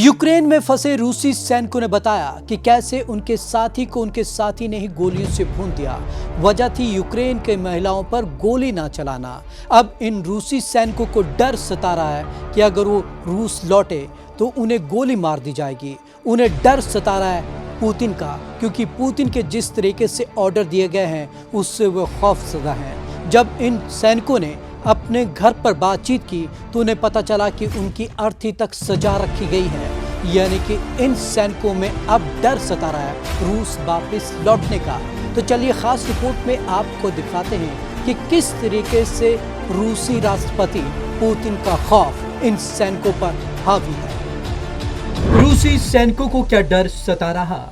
Ukraine में फंसे रूसी सैनिकों ने बताया कि कैसे उनके साथी को उनके साथी ने ही गोलियों से भून दिया। वजह थी यूक्रेन के महिलाओं पर गोली ना चलाना। अब इन रूसी सैनिकों को डर सता रहा है कि अगर वो रूस लौटे तो उन्हें गोली मार दी जाएगी। उन्हें डर सता रहा है पुतिन का, क्योंकि पुतिन के जिस तरीके से ऑर्डर दिए गए हैं उससे वो खौफजदा हैं। जब इन सैनिकों ने अपने घर पर बातचीत की तो उन्हें पता चला कि उनकी अर्थी तक सजा रखी गई है, यानी कि इन सैनिकों में अब डर सता रहा है रूस वापस लौटने का। तो चलिए खास रिपोर्ट में आपको दिखाते हैं कि किस तरीके से रूसी राष्ट्रपति पुतिन का खौफ इन सैनिकों पर हावी है। रूसी सैनिकों को क्या डर सता रहा?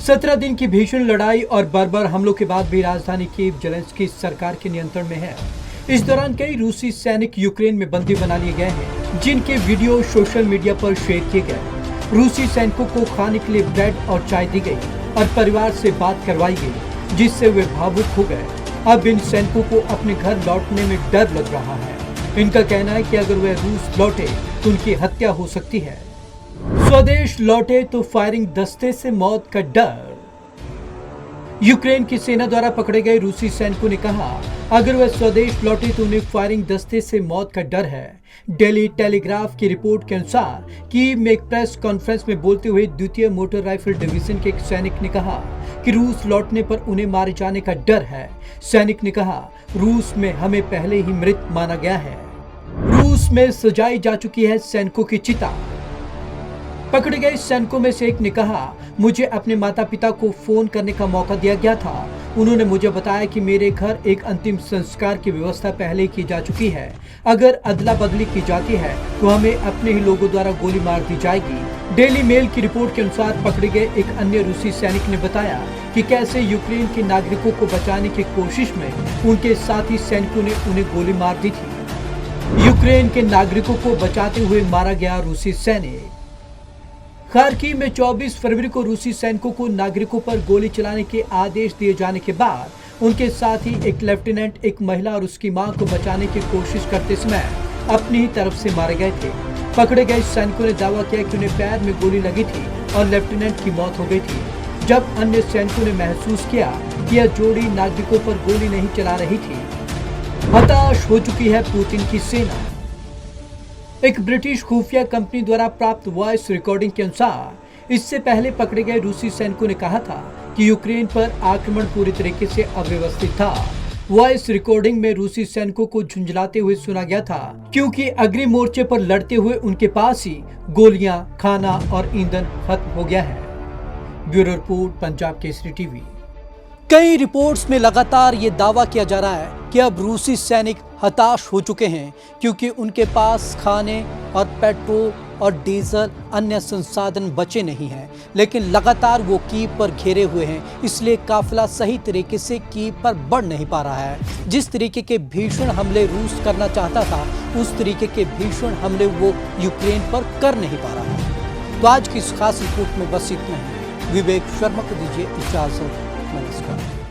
17 दिन की भीषण लड़ाई और बार-बार हमलों के बाद भी राजधानी कीव ज़ेलेंस्की सरकार के नियंत्रण में है। इस दौरान कई रूसी सैनिक यूक्रेन में बंदी बना लिए गए हैं, जिनके वीडियो सोशल मीडिया पर शेयर किए गए। रूसी सैनिकों को खाने के लिए ब्रेड और चाय दी गई और परिवार से बात करवाई गई, जिससे वे भावुक हो गए। अब इन सैनिकों को अपने घर लौटने में डर लग रहा है। इनका कहना है कि अगर वे रूस लौटे तो उनकी हत्या हो सकती है। स्वदेश लौटे तो फायरिंग दस्ते से मौत का डर। यूक्रेन की सेना द्वारा पकड़े गए रूसी सैनिकों ने कहा, अगर वे स्वदेश लौटे तो उन्हें फायरिंग दस्ते से मौत का डर है। डेली टेलीग्राफ की रिपोर्ट के अनुसार कीव में एक प्रेस कॉन्फ्रेंस में बोलते हुए द्वितीय मोटर राइफल डिवीजन के एक सैनिक ने कहा कि रूस लौटने पर उन्हें मारे जाने का डर है। सैनिक ने कहा, रूस में हमें पहले ही मृत माना गया है। रूस में सजाई जा चुकी है सैनिकों की चिता। पकड़े गए सैनिकों में से एक ने कहा, मुझे अपने माता पिता को फोन करने का मौका दिया गया था। उन्होंने मुझे बताया कि मेरे घर एक अंतिम संस्कार की व्यवस्था पहले की जा चुकी है। अगर अदला बदली की जाती है तो हमें अपने ही लोगों द्वारा गोली मार दी जाएगी। डेली मेल की रिपोर्ट के अनुसार पकड़े गए एक अन्य रूसी सैनिक ने बताया कि कैसे यूक्रेन के नागरिकों को बचाने की कोशिश में उनके साथी सैनिकों ने उन्हें गोली मार दी थी। यूक्रेन के नागरिकों को बचाते हुए मारा गया रूसी सैनिक। खार्किव में 24 फरवरी को रूसी सैनिकों को नागरिकों पर गोली चलाने के आदेश दिए जाने के बाद उनके साथ ही एक लेफ्टिनेंट एक महिला और उसकी मां को बचाने की कोशिश करते समय अपनी ही तरफ से मारे गए थे। पकड़े गए सैनिकों ने दावा किया कि उन्हें पैर में गोली लगी थी और लेफ्टिनेंट की मौत हो गई थी। जब अन्य सैनिकों ने महसूस किया कि यह जोड़ी नागरिकों पर गोली नहीं चला रही थी। हताश हो चुकी है पुतिन की सेना। एक ब्रिटिश खुफिया कंपनी द्वारा प्राप्त वॉइस रिकॉर्डिंग के अनुसार इससे पहले पकड़े गए रूसी सैनिकों ने कहा था कि यूक्रेन पर आक्रमण पूरी तरीके से अव्यवस्थित था। वॉइस रिकॉर्डिंग में रूसी सैनिकों को झुंझलाते हुए सुना गया था, क्योंकि अग्नि मोर्चे पर लड़ते हुए उनके पास ही गोलियां, खाना और ईंधन खत्म हो गया है। Bureau report, Punjab Kesari TV. कई रिपोर्ट्स में लगातार ये दावा किया जा रहा है कि अब रूसी सैनिक हताश हो चुके हैं, क्योंकि उनके पास खाने और पेट्रोल और डीजल अन्य संसाधन बचे नहीं हैं। लेकिन लगातार वो कीव पर घेरे हुए हैं, इसलिए काफिला सही तरीके से कीव पर बढ़ नहीं पा रहा है। जिस तरीके के भीषण हमले रूस करना चाहता था, उस तरीके के भीषण हमले वो यूक्रेन पर कर नहीं पा रहा है। तो आज की इस खास रिपोर्ट में बस इतना ही। विवेक शर्मा को दीजिए इजाजत। नमस्कार।